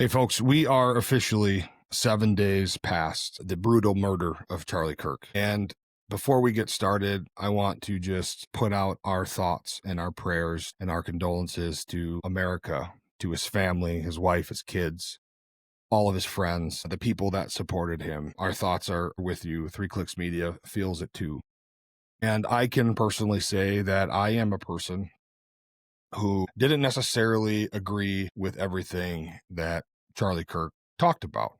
Hey, folks, we are officially 7 days past the brutal murder of Charlie Kirk. And before we get started, I want to just put out our thoughts and our prayers and our condolences to America, to his family, his wife, his kids, all of his friends, the people that supported him. Our thoughts are with you. 3Clicks Media feels it too. And I can personally say that I am a person who didn't necessarily agree with everything that Charlie Kirk talked about.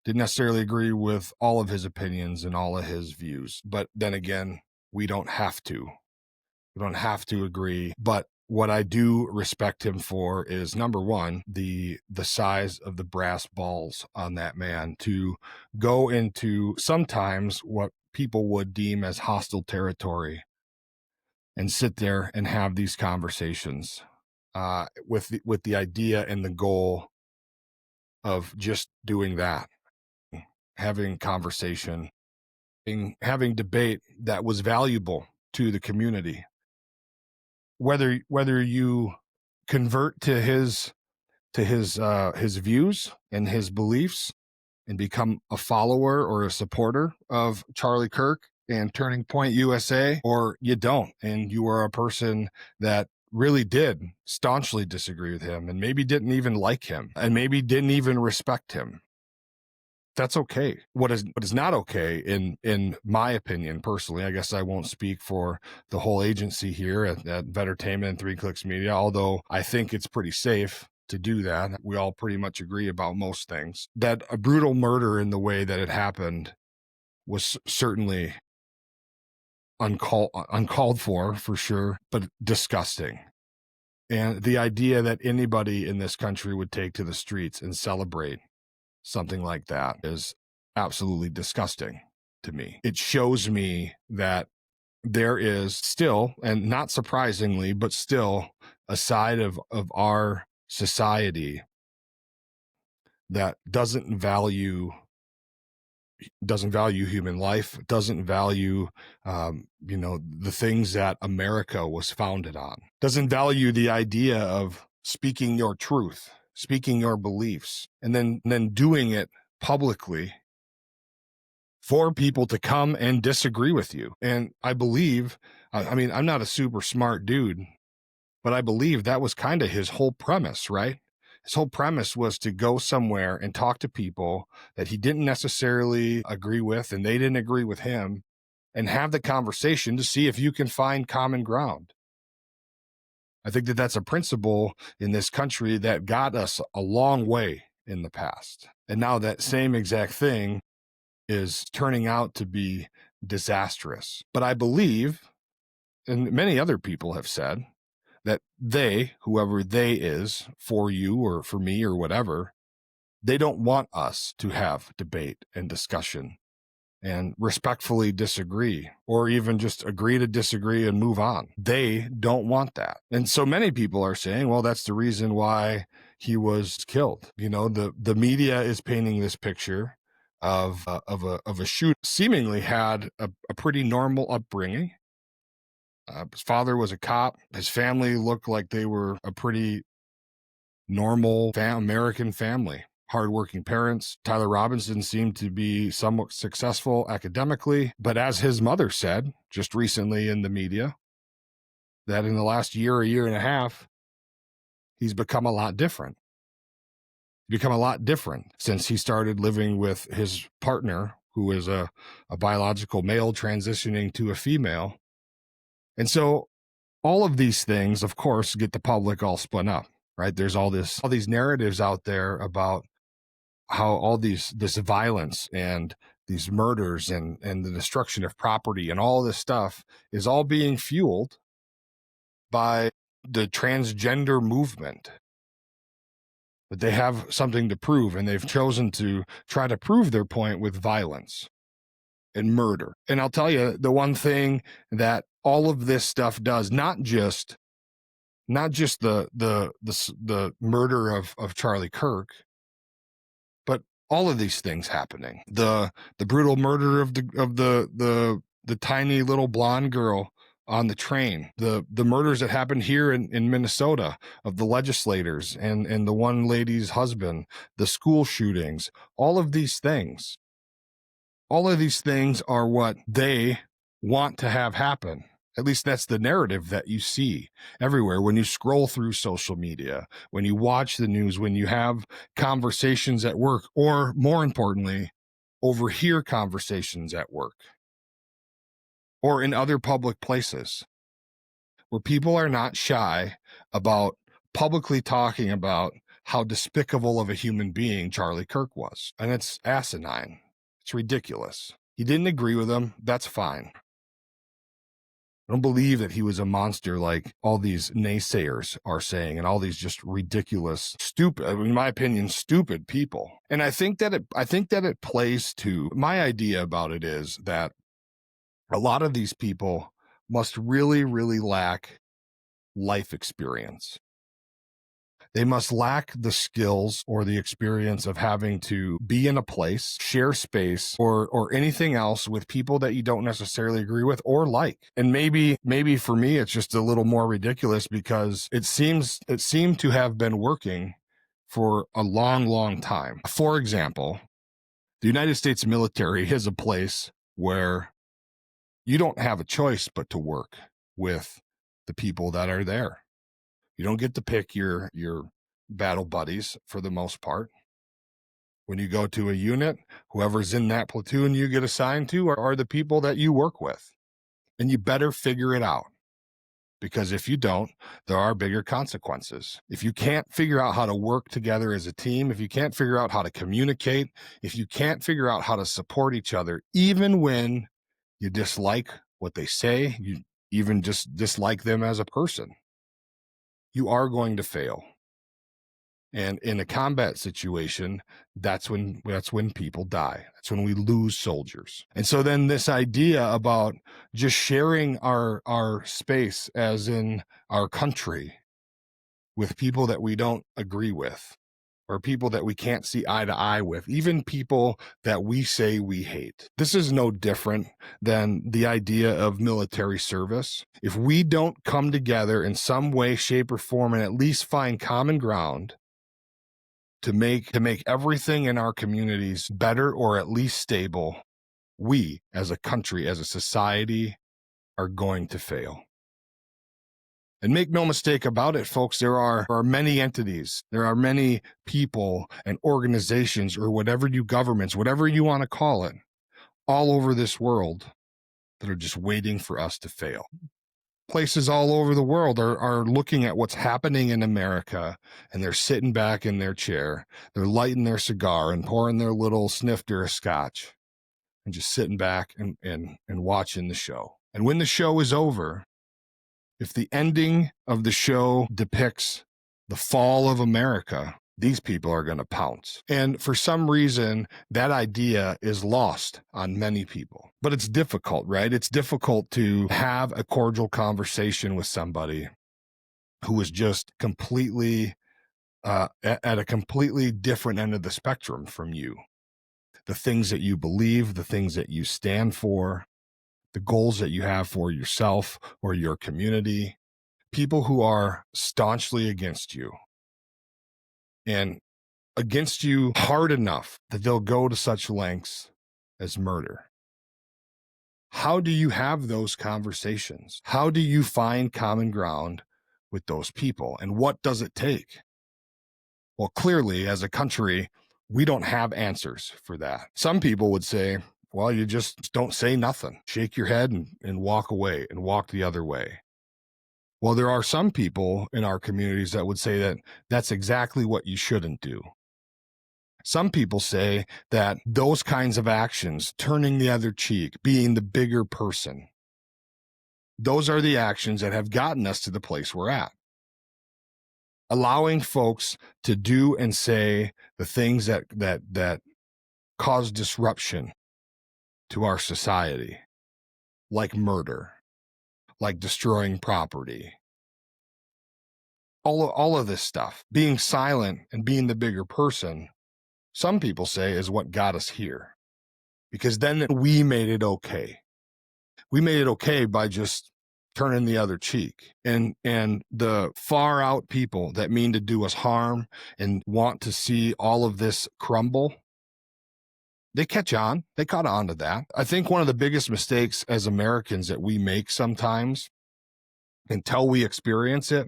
Didn't necessarily agree with all of his opinions and all of his views. But then again, we don't have to. We don't have to agree. But what I do respect him for is, number one, the size of the brass balls on that man to go into sometimes what people would deem as hostile territory and sit there and have these conversations with the idea and the goal of just doing that, having conversation, having debate that was valuable to the community. Whether you convert to his views and his beliefs and become a follower or a supporter of Charlie Kirk and Turning Point USA, or you don't, and you are a person that really did staunchly disagree with him and maybe didn't even like him and maybe didn't even respect him. That's okay. What is not okay, in my opinion, personally, I guess I won't speak for the whole agency here at Vettertainment and 3Clicks Media, although I think it's pretty safe to do that. We all pretty much agree about most things. That a brutal murder in the way that it happened was certainly uncalled for sure, but disgusting. And the idea that anybody in this country would take to the streets and celebrate something like that is absolutely disgusting to me. It shows me that there is still, and not surprisingly, but still a side of our society that doesn't value human life, doesn't value the things that America was founded on, doesn't value the idea of speaking your truth, speaking your beliefs, and then doing it publicly for people to come and disagree with you. And I believe, I'm not a super smart dude, but I believe that was kind of his whole premise, right? His whole premise was to go somewhere and talk to people that he didn't necessarily agree with and they didn't agree with him, and have the conversation to see if you can find common ground. I think that that's a principle in this country that got us a long way in the past. And now that same exact thing is turning out to be disastrous. But I believe, and many other people have said, that they, whoever they is, for you or for me or whatever, they don't want us to have debate and discussion and respectfully disagree, or even just agree to disagree and move on. They don't want that. And so many people are saying, well, that's the reason why he was killed. The media is painting this picture of a shooter seemingly had a pretty normal upbringing. His father was a cop. His family looked like they were a pretty normal American family. Hardworking parents. Tyler Robinson seemed to be somewhat successful academically, but as his mother said just recently in the media, that in the last year and a half, he's become a lot different. Since he started living with his partner, who is a biological male transitioning to a female. And so all of these things, of course, get the public all spun up, right? There's all these narratives out there about how all this violence and these murders and the destruction of property and all this stuff is all being fueled by the transgender movement. But they have something to prove, and they've chosen to try to prove their point with violence and murder. And I'll tell you, the one thing that all of this stuff does, not just the murder of Charlie Kirk, but all of these things happening, the brutal murder of the tiny little blonde girl on the train, the murders that happened here in Minnesota of the legislators and the one lady's husband, the school shootings, all of these things are what they want to have happen. At least that's the narrative that you see everywhere when you scroll through social media, when you watch the news, when you have conversations at work, or more importantly, overhear conversations at work or in other public places, where people are not shy about publicly talking about how despicable of a human being Charlie Kirk was. And it's asinine. It's ridiculous. You didn't agree with him. That's fine. I don't believe that he was a monster like all these naysayers are saying and all these just ridiculous, stupid, in my opinion, stupid people. And I think that it plays to my idea about it is that a lot of these people must really, really lack life experience. They must lack the skills or the experience of having to be in a place, share space, or anything else with people that you don't necessarily agree with or like. And maybe for me, it's just a little more ridiculous because it seemed to have been working for a long, long time. For example, the United States military is a place where you don't have a choice but to work with the people that are there. You don't get to pick your battle buddies for the most part. When you go to a unit, whoever's in that platoon you get assigned to are the people that you work with. And you better figure it out. Because if you don't, there are bigger consequences. If you can't figure out how to work together as a team, if you can't figure out how to communicate, if you can't figure out how to support each other, even when you dislike what they say, you even just dislike them as a person, you are going to fail. And in a combat situation, that's when people die. That's when we lose soldiers. And so then this idea about just sharing our space, as in our country, with people that we don't agree with, or people that we can't see eye to eye with, even people that we say we hate. This is no different than the idea of military service. If we don't come together in some way, shape, or form and at least find common ground to make everything in our communities better or at least stable, we as a country, as a society, are going to fail. And make no mistake about it, folks, there are many entities, there are many people and organizations, or whatever governments, whatever you want to call it, all over this world that are just waiting for us to fail. Places all over the world are looking at what's happening in America, and they're sitting back in their chair, they're lighting their cigar and pouring their little snifter of scotch and just sitting back and watching the show. And when the show is over, if the ending of the show depicts the fall of America, these people are going to pounce. And for some reason, that idea is lost on many people. But it's difficult, right? It's difficult to have a cordial conversation with somebody who is just completely at a completely different end of the spectrum from you. The things that you believe, the things that you stand for, the goals that you have for yourself or your community, people who are staunchly against you, and against you hard enough that they'll go to such lengths as murder. How do you have those conversations? How do you find common ground with those people? And what does it take? Well, clearly, as a country, we don't have answers for that. Some people would say, well, you just don't say nothing. Shake your head and walk away and walk the other way. Well, there are some people in our communities that would say that that's exactly what you shouldn't do. Some people say that those kinds of actions, turning the other cheek, being the bigger person, those are the actions that have gotten us to the place we're at. Allowing folks to do and say the things that cause disruption to our society, like murder, like destroying property, all of this stuff, being silent and being the bigger person, some people say is what got us here. Because then we made it okay. We made it okay by just turning the other cheek. And the far out people that mean to do us harm and want to see all of this crumble, they catch on. They caught on to that. I think one of the biggest mistakes as Americans that we make sometimes until we experience it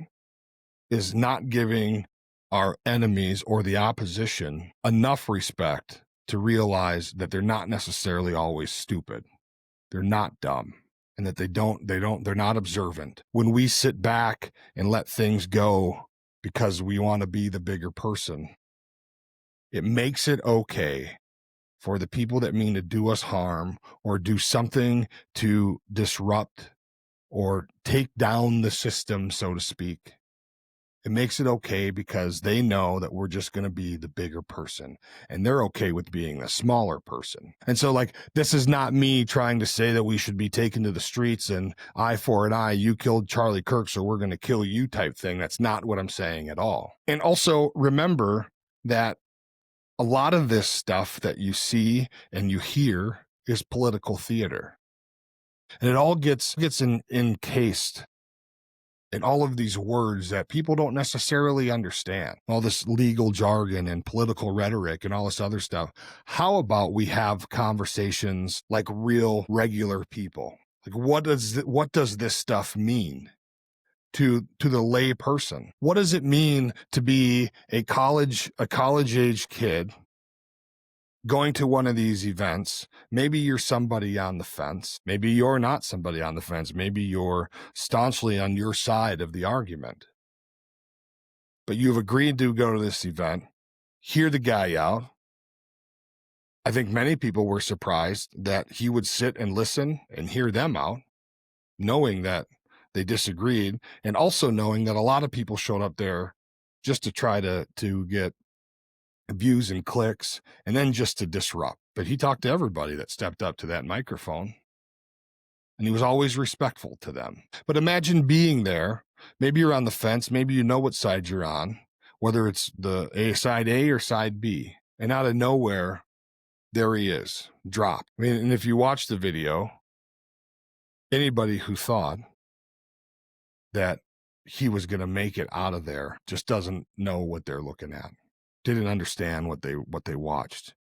is not giving our enemies or the opposition enough respect to realize that they're not necessarily always stupid. They're not dumb, and that they're not observant. When we sit back and let things go because we want to be the bigger person, it makes it okay for the people that mean to do us harm or do something to disrupt or take down the system, so to speak. It makes it okay because they know that we're just going to be the bigger person, and they're okay with being the smaller person. And so, like, this is not me trying to say that we should be taken to the streets and eye for an eye, you killed Charlie Kirk, so we're going to kill you type thing. That's not what I'm saying at all. And also remember that a lot of this stuff that you see and you hear is political theater. And it all gets encased in all of these words that people don't necessarily understand, all this legal jargon and political rhetoric and all this other stuff. How about we have conversations like real, regular people? Like, what does this stuff mean to the lay person? What does it mean to be a college age kid going to one of these events? Maybe you're somebody on the fence. Maybe you're not somebody on the fence. Maybe you're staunchly on your side of the argument. But you've agreed to go to this event, hear the guy out. I think many people were surprised that he would sit and listen and hear them out, knowing that they disagreed, and also knowing that a lot of people showed up there just to try to get views and clicks, and then just to disrupt. But he talked to everybody that stepped up to that microphone, and he was always respectful to them. But imagine being there. Maybe you're on the fence. Maybe you know what side you're on, whether it's the side A or side B. And out of nowhere, there he is, dropped. I mean, and if you watch the video, anybody who thought that he was going to make it out of there just doesn't know what they're looking at. Didn't understand what they watched,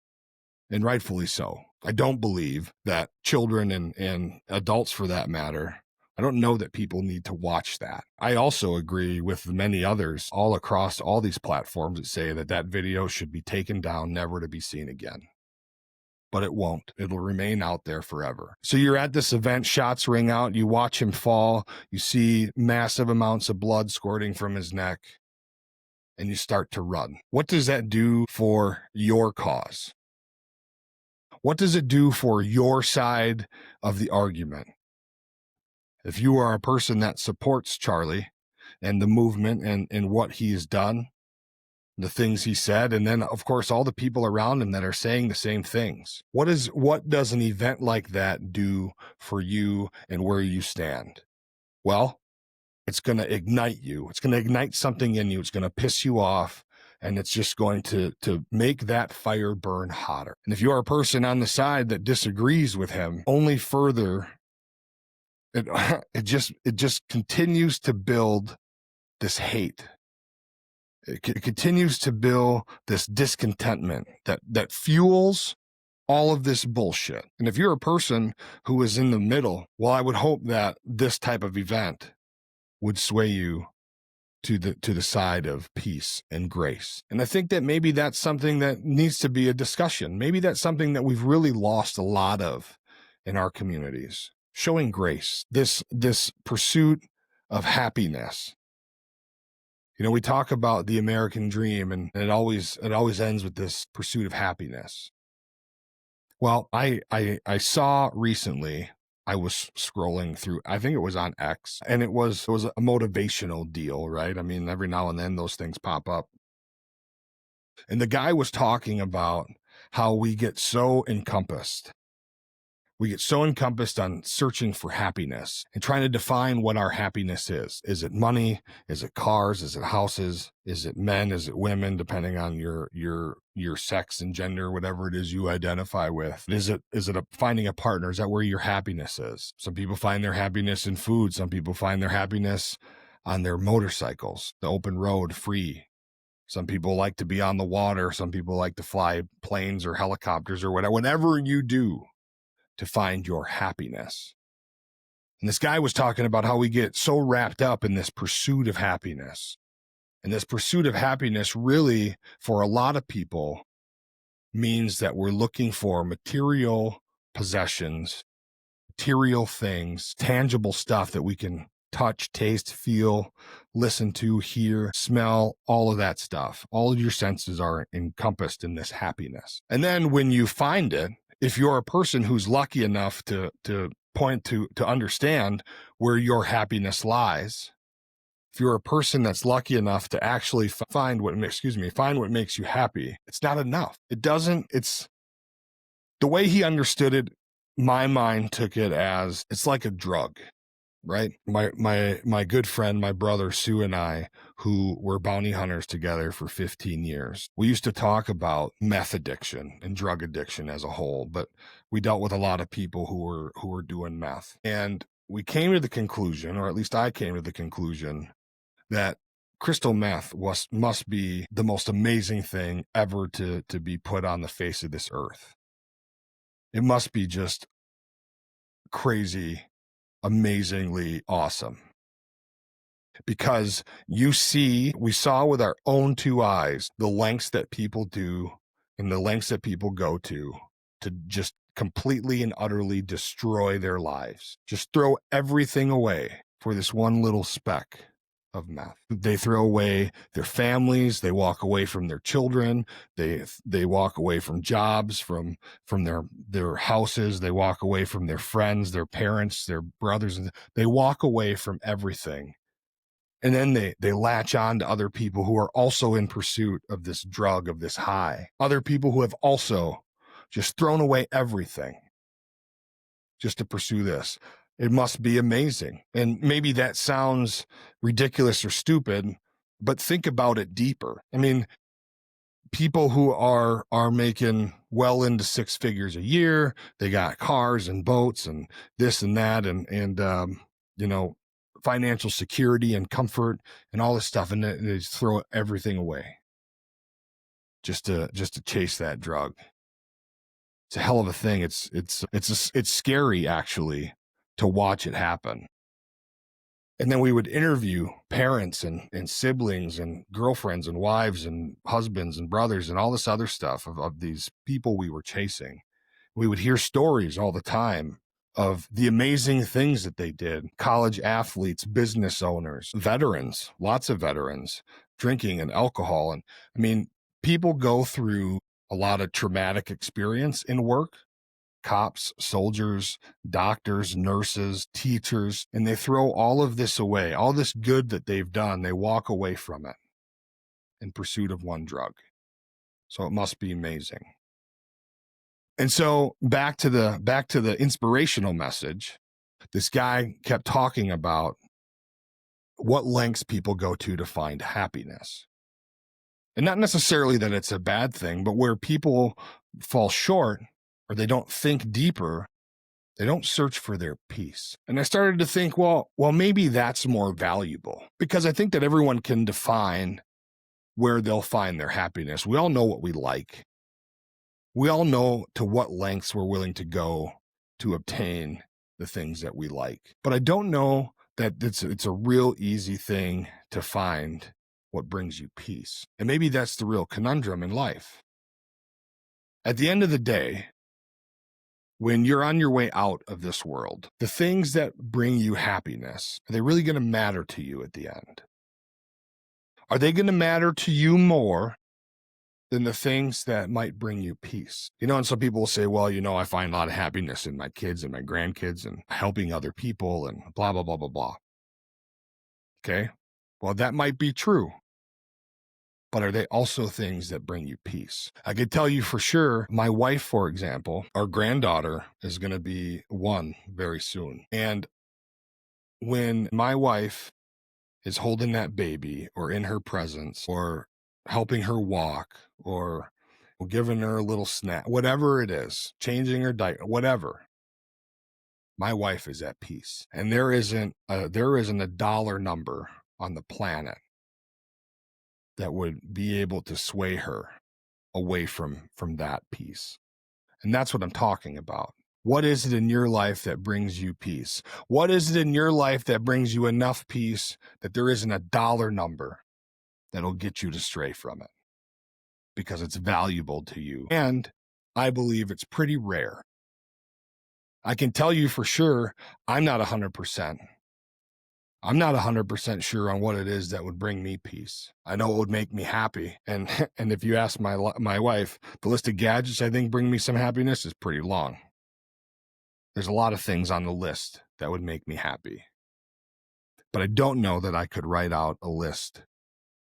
and rightfully so. I don't believe that children and adults, for that matter, I don't know that people need to watch that. I also agree with many others all across all these platforms that say that video should be taken down, never to be seen again. But it won't. It'll remain out there forever. So you're at this event, shots ring out, you watch him fall, you see massive amounts of blood squirting from his neck, and you start to run. What does that do for your cause? What does it do for your side of the argument? If you are a person that supports Charlie and the movement and what he's done, the things he said, and then, of course, all the people around him that are saying the same things, what does an event like that do for you and where you stand? Well, it's going to ignite you. It's going to ignite something in you. It's going to piss you off, and it's just going to make that fire burn hotter. And if you are a person on the side that disagrees with him, only further, it just continues to build this hate. It continues to build this discontentment that fuels all of this bullshit. And if you're a person who is in the middle, well, I would hope that this type of event would sway you to the side of peace and grace. And I think that maybe that's something that needs to be a discussion. Maybe that's something that we've really lost a lot of in our communities. Showing grace, this pursuit of happiness. You know, we talk about the American dream, and it always ends with this pursuit of happiness. Well, I saw recently, I was scrolling through, I think it was on X, and it was a motivational deal, right? I mean, every now and then those things pop up. And the guy was talking about how we get so encompassed We get so encompassed on searching for happiness and trying to define what our happiness is. Is it money? Is it cars? Is it houses? Is it men? Is it women? Depending on your sex and gender, whatever it is you identify with. Is it finding a partner? Is that where your happiness is? Some people find their happiness in food. Some people find their happiness on their motorcycles, the open road, free. Some people like to be on the water. Some people like to fly planes or helicopters or whatever you do to find your happiness. And this guy was talking about how we get so wrapped up in this pursuit of happiness. And this pursuit of happiness really, for a lot of people, means that we're looking for material possessions, material things, tangible stuff that we can touch, taste, feel, listen to, hear, smell, all of that stuff. All of your senses are encompassed in this happiness. And then when you find it, if you're a person who's lucky enough to point to understand where your happiness lies, if you're a person that's lucky enough to actually find what makes you happy, it's not enough. It's the way he understood it. My mind took it as it's like a drug. Right. My good friend, my brother, Sue, and I, who were bounty hunters together for 15 years, we used to talk about meth addiction and drug addiction as a whole, but we dealt with a lot of people who were doing meth. And we came to the conclusion, or at least I came to the conclusion, that crystal meth must be the most amazing thing ever to be put on the face of this earth. It must be just crazy, amazingly awesome, because we saw with our own two eyes the lengths that people do and the lengths that people go to just completely and utterly destroy their lives, just throw everything away for this one little speck of meth. They throw away their families, they walk away from their children, they walk away from jobs, from their houses, they walk away from their friends, their parents, their brothers, and they walk away from everything. And then they latch on to other people who are also in pursuit of this drug, of this high. Other people who have also just thrown away everything just to pursue this. It must be amazing. And maybe that sounds ridiculous or stupid, but think about it deeper. I mean, people who are making well into six figures a year, they got cars and boats and this and that and financial security and comfort and all this stuff, and they just throw everything away just to chase that drug. It's a hell of a thing. It's scary, actually, to watch it happen. And then we would interview parents and siblings and girlfriends and wives and husbands and brothers and all this other stuff of these people we were chasing. We would hear stories all the time of the amazing things that they did. College athletes, business owners, veterans, lots of veterans, drinking and alcohol. And I mean, people go through a lot of traumatic experience in work. Cops, soldiers, doctors, nurses, teachers, and they throw all of this away, all this good that they've done, they walk away from it in pursuit of one drug. So it must be amazing. And so back to the inspirational message, this guy kept talking about what lengths people go to find happiness. And not necessarily that it's a bad thing, but where people fall short, or they don't think deeper, they don't search for their peace. And I started to think, well, maybe that's more valuable, because I think that everyone can define where they'll find their happiness. We all know what we like. We all know to what lengths we're willing to go to obtain the things that we like. But I don't know that it's a real easy thing to find what brings you peace. And maybe that's the real conundrum in life. At the end of the day, when you're on your way out of this world, the things that bring you happiness, are they really going to matter to you at the end? Are they going to matter to you more than the things that might bring you peace? And some people will say, well, I find a lot of happiness in my kids and my grandkids and helping other people and blah, blah, blah, blah, blah. Okay. Well, that might be true. but are they also things that bring you peace? I could tell you for sure, my wife, for example, our granddaughter is going to be 1 very soon. And when my wife is holding that baby or in her presence or helping her walk or giving her a little snack, whatever it is, changing her diaper, whatever, my wife is at peace. And there isn't a dollar number on the planet that would be able to sway her away from that peace. And that's what I'm talking about. What is it in your life that brings you peace? What is it in your life that brings you enough peace that there isn't a dollar number that'll get you to stray from it? Because it's valuable to you. And I believe it's pretty rare. I can tell you for sure, I'm not 100%. I'm not 100% sure on what it is that would bring me peace. I know it would make me happy. And if you ask my wife, the list of gadgets I think bring me some happiness is pretty long. There's a lot of things on the list that would make me happy. But I don't know that I could write out a list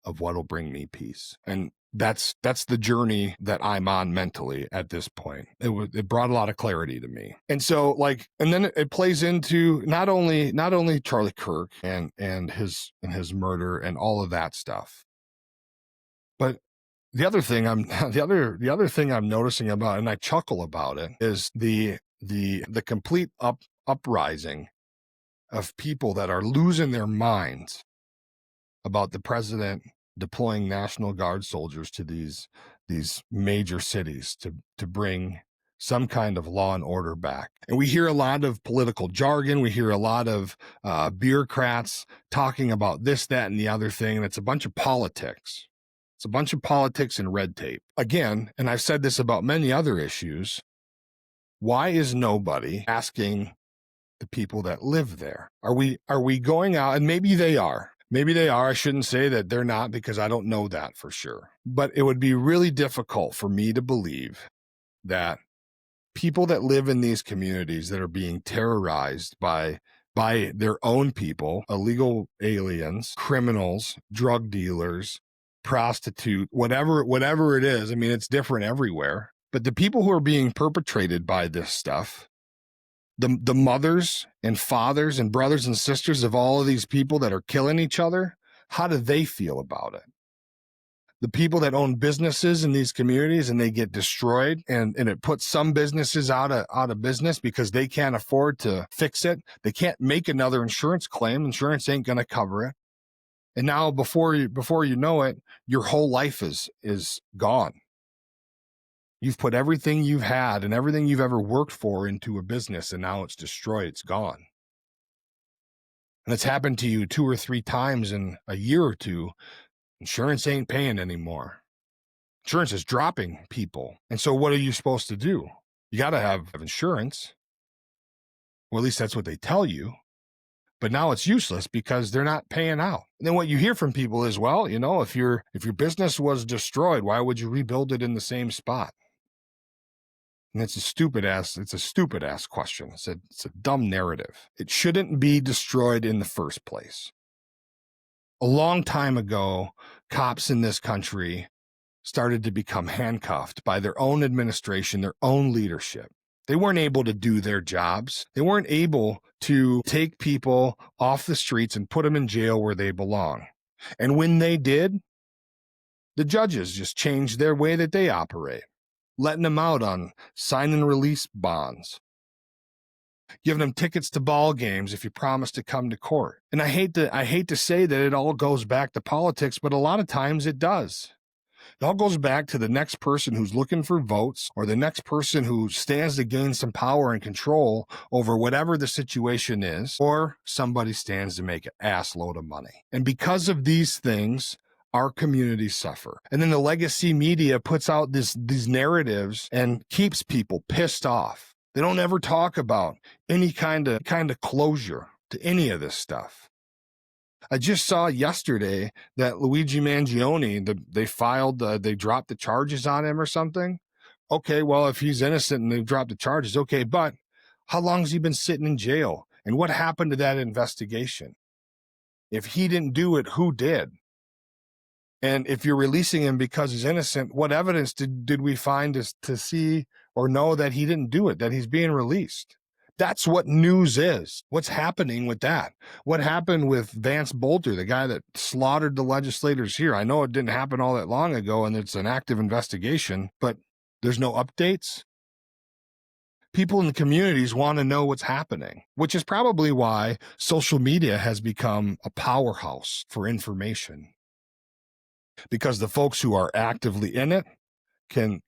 of what'll bring me peace. And that's the journey that I'm on mentally at this point. It brought a lot of clarity to me. And so and then it plays into not only Charlie Kirk and his murder and all of that stuff, but the other thing I'm noticing about, and I chuckle about it, is the complete uprising of people that are losing their minds about the president deploying National Guard soldiers to these major cities to bring some kind of law and order back. And we hear a lot of political jargon. We hear a lot of bureaucrats talking about this, that, and the other thing. And it's a bunch of politics. It's a bunch of politics and red tape. Again, and I've said this about many other issues, why is nobody asking the people that live there? Are we going out, and maybe they are. Maybe they are. I shouldn't say that they're not because I don't know that for sure. But it would be really difficult for me to believe that people that live in these communities that are being terrorized by their own people, illegal aliens, criminals, drug dealers, prostitute, whatever it is. I mean, it's different everywhere. But the people who are being perpetrated by this stuff, the mothers and fathers and brothers and sisters of all of these people that are killing each other, how do they feel about it? The people that own businesses in these communities and they get destroyed and it puts some businesses out of business because they can't afford to fix it. They can't make another insurance claim. Insurance ain't going to cover it. And now before you know it, your whole life is gone. You've put everything you've had and everything you've ever worked for into a business, and now it's destroyed. It's gone. And it's happened to you 2 or 3 times in a year or two. Insurance ain't paying anymore. Insurance is dropping people. And so what are you supposed to do? You got to have insurance. Well, at least that's what they tell you. But now it's useless because they're not paying out. And then what you hear from people is, well, if your business was destroyed, why would you rebuild it in the same spot? And it's a stupid ass question. It's a dumb narrative. It shouldn't be destroyed in the first place. A long time ago, cops in this country started to become handcuffed by their own administration, their own leadership. They weren't able to do their jobs. They weren't able to take people off the streets and put them in jail where they belong. And when they did, the judges just changed their way that they operate, letting them out on sign and release bonds, giving them tickets to ball games if you promise to come to court. And I hate to say that it all goes back to politics, but a lot of times it does. It all goes back to the next person who's looking for votes or the next person who stands to gain some power and control over whatever the situation is, or somebody stands to make an ass load of money. And because of these things, our communities suffer. And then the legacy media puts out these narratives and keeps people pissed off. They don't ever talk about any kind of closure to any of this stuff. I just saw yesterday that Luigi Mangione, they dropped the charges on him or something. Okay, well, if he's innocent and they've dropped the charges, okay, but how long has he been sitting in jail? And what happened to that investigation? If he didn't do it, who did? And if you're releasing him because he's innocent, what evidence did we find to see or know that he didn't do it, that he's being released? That's what news is. What's happening with that? What happened with Vance Bolter, the guy that slaughtered the legislators here? I know it didn't happen all that long ago and it's an active investigation, but there's no updates. People in the communities want to know what's happening, which is probably why social media has become a powerhouse for information. Because the folks who are actively in it can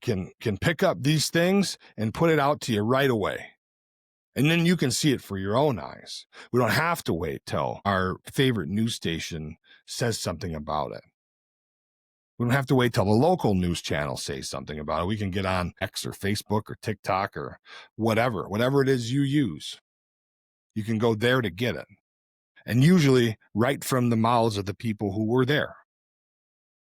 pick up these things and put it out to you right away. And then you can see it for your own eyes. We don't have to wait till our favorite news station says something about it. We don't have to wait till the local news channel says something about it. We can get on X or Facebook or TikTok or whatever it is you use. You can go there to get it. And usually right from the mouths of the people who were there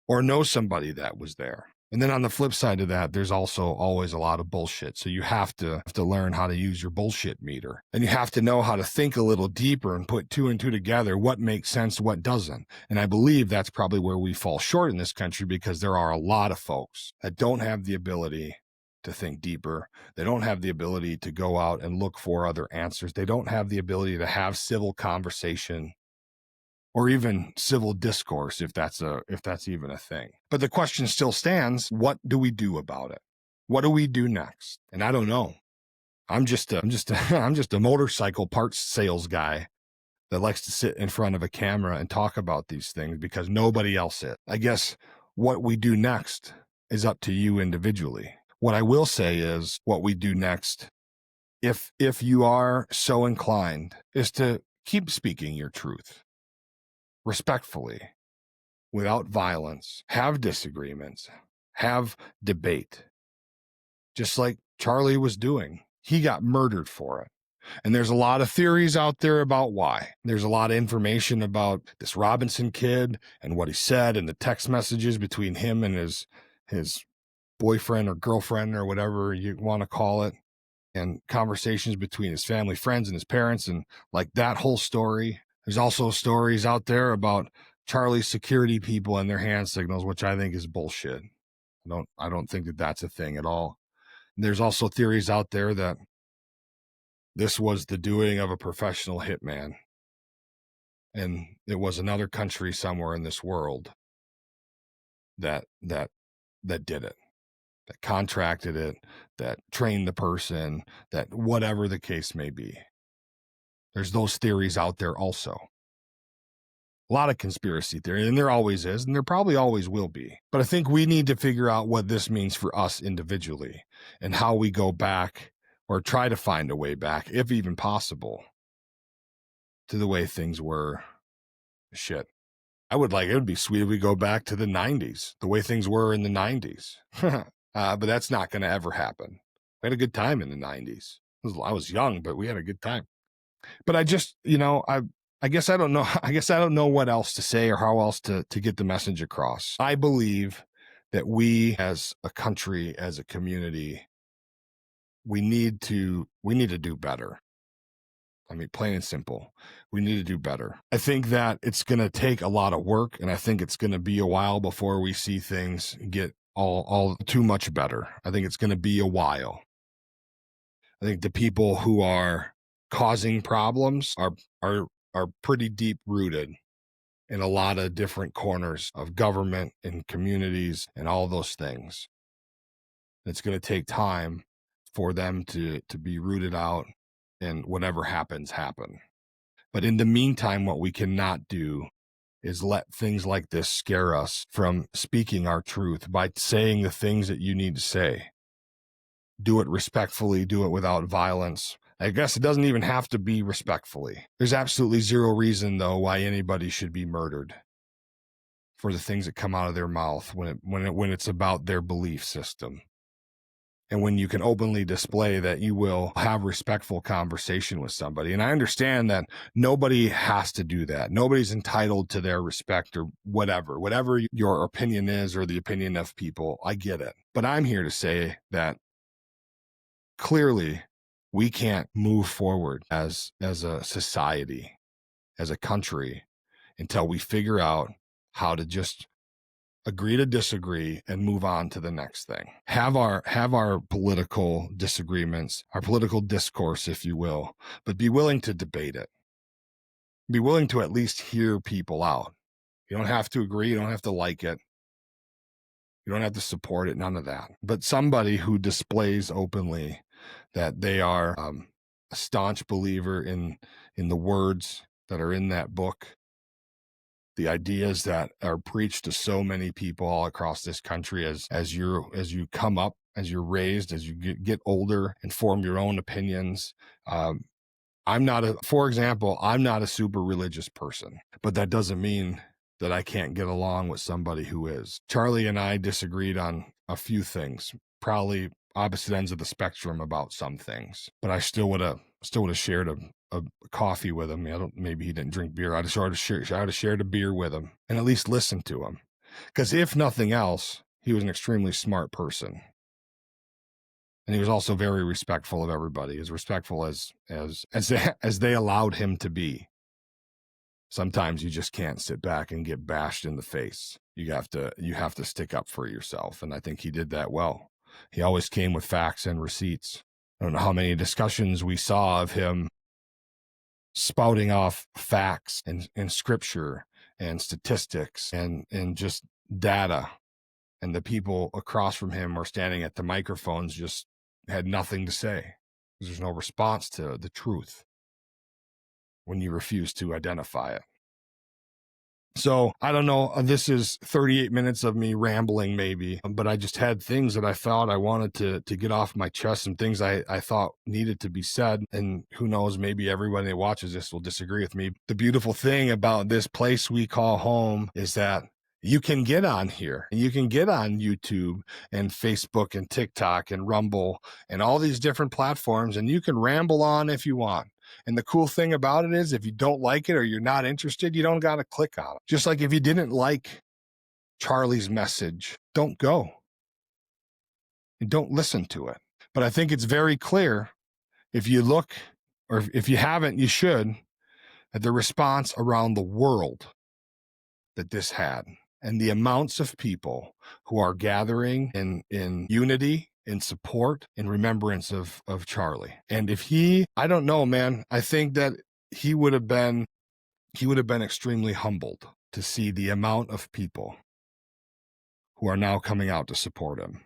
or know somebody that was there. And then on the flip side of that, there's also always a lot of bullshit. So you have to learn how to use your bullshit meter. And you have to know how to think a little deeper and put two and two together, what makes sense, what doesn't. And I believe that's probably where we fall short in this country, because there are a lot of folks that don't have the ability to think deeper. They don't have the ability to go out and look for other answers. They don't have the ability to have civil conversation or even civil discourse, if that's even a thing. But the question still stands, what do we do about it? What do we do next? And I don't know. I'm just a motorcycle parts sales guy that likes to sit in front of a camera and talk about these things because nobody else is. I guess what we do next is up to you individually. What I will say is what we do next, if you are so inclined, is to keep speaking your truth respectfully, without violence, have disagreements, have debate. Just like Charlie was doing. He got murdered for it. And there's a lot of theories out there about why. There's a lot of information about this Robinson kid and what he said and the text messages between him and his boyfriend or girlfriend or whatever you want to call it, and conversations between his family, friends, and his parents, and like that whole story. There's also stories out there about Charlie's security people and their hand signals, which I think is bullshit. I don't think that that's a thing at all. And there's also theories out there that this was the doing of a professional hitman, and it was another country somewhere in this world that did it, that contracted it, that trained the person, that whatever the case may be. There's those theories out there also. A lot of conspiracy theory, and there always is, and there probably always will be. But I think we need to figure out what this means for us individually and how we go back or try to find a way back, if even possible, to the way things were. Shit. It would be sweet if we go back to the 90s, the way things were in the 90s. But that's not going to ever happen. We had a good time in the 90s. I was young, but we had a good time. But I just, I guess I don't know. I guess I don't know what else to say or how else to get the message across. I believe that we as a country, as a community, we need to do better. I mean, plain and simple, we need to do better. I think that it's going to take a lot of work, and I think it's going to be a while before we see things get all too much better. I think it's going to be a while. I think the people who are causing problems are pretty deep rooted in a lot of different corners of government and communities and all those things. It's going to take time for them to be rooted out, and whatever happens, happen. But in the meantime, what we cannot do is let things like this scare us from speaking our truth by saying the things that you need to say. Do it respectfully, do it without violence. I guess it doesn't even have to be respectfully. There's absolutely zero reason, though, why anybody should be murdered for the things that come out of their mouth when it's about their belief system. And when you can openly display that you will have respectful conversation with somebody. And I understand that nobody has to do that. Nobody's entitled to their respect or whatever your opinion is or the opinion of people. I get it. But I'm here to say that clearly we can't move forward as a society, as a country, until we figure out how to just agree to disagree, and move on to the next thing. Have our political disagreements, our political discourse, if you will, but be willing to debate it. Be willing to at least hear people out. You don't have to agree. You don't have to like it. You don't have to support it. None of that. But somebody who displays openly that they are a staunch believer in the words that are in that book, the ideas that are preached to so many people all across this country as you come up, as you're raised, as you get older and form your own opinions. For example, I'm not a super religious person, but that doesn't mean that I can't get along with somebody who is. Charlie and I disagreed on a few things, probably opposite ends of the spectrum about some things, but I still would have shared a coffee with him. Maybe he didn't drink beer. I'd have shared a beer with him and at least listened to him. Because if nothing else, he was an extremely smart person. And he was also very respectful of everybody, as respectful as they allowed him to be. Sometimes you just can't sit back and get bashed in the face. You have to stick up for yourself. And I think he did that well. He always came with facts and receipts. I don't know how many discussions we saw of him spouting off facts and scripture and statistics and just data. And the people across from him were standing at the microphones, just had nothing to say. There's no response to the truth when you refuse to identify it. So I don't know, this is 38 minutes of me rambling maybe, but I just had things that I thought I wanted to get off my chest, and things I thought needed to be said. And who knows, maybe everybody that watches this will disagree with me. The beautiful thing about this place we call home is that you can get on here and you can get on YouTube and Facebook and TikTok and Rumble and all these different platforms, and you can ramble on if you want. And the cool thing about it is, if you don't like it or you're not interested, you don't got to click on it. Just like if you didn't like Charlie's message, don't go. And don't listen to it. But I think it's very clear, if you look, or if you haven't, you should, at the response around the world that this had, and the amounts of people who are gathering in unity, in support, in remembrance of Charlie. And if I don't know, man, I think that he would have been extremely humbled to see the amount of people who are now coming out to support him.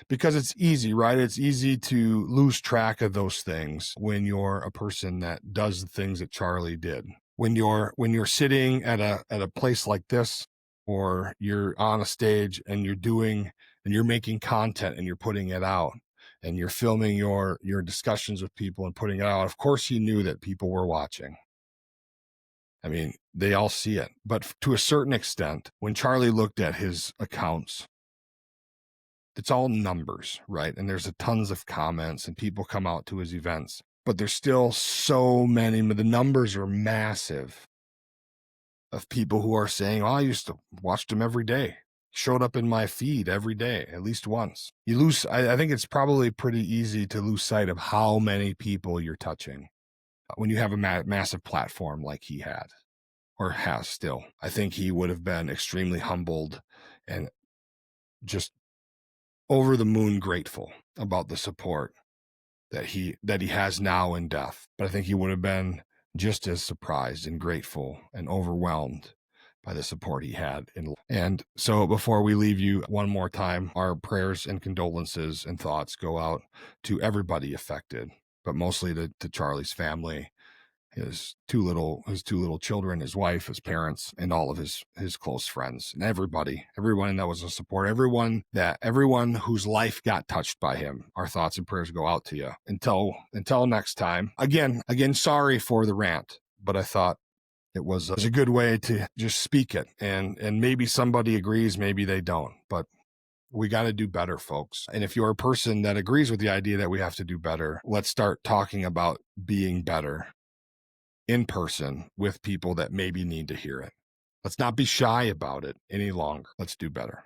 Because it's easy, right? It's easy to lose track of those things when you're a person that does the things that Charlie did. When you're sitting at a place like this, or you're on a stage and you're making content and you're putting it out, and you're filming your discussions with people and putting it out. Of course, he knew that people were watching. I mean, they all see it. But to a certain extent, when Charlie looked at his accounts, it's all numbers, right? And there's tons of comments and people come out to his events, but there's still so many. The numbers are massive of people who are saying, oh, I used to watch him every day. Showed up in my feed every day, at least once. I think it's probably pretty easy to lose sight of how many people you're touching when you have a massive platform like he had, or has still. I think he would have been extremely humbled and just over the moon grateful about the support that he has now in death. But I think he would have been just as surprised and grateful and overwhelmed by the support he had. And so before we leave you, one more time, our prayers and condolences and thoughts go out to everybody affected, but mostly to Charlie's family, his two little children, his wife, his parents, and all of his close friends, and everyone that was a support, everyone whose life got touched by him. Our thoughts and prayers go out to you. Until next time. Again, sorry for the rant, but I thought it was a good way to just speak it, and maybe somebody agrees, maybe they don't, but we got to do better, folks. And if you're a person that agrees with the idea that we have to do better, let's start talking about being better in person with people that maybe need to hear it. Let's not be shy about it any longer. Let's do better.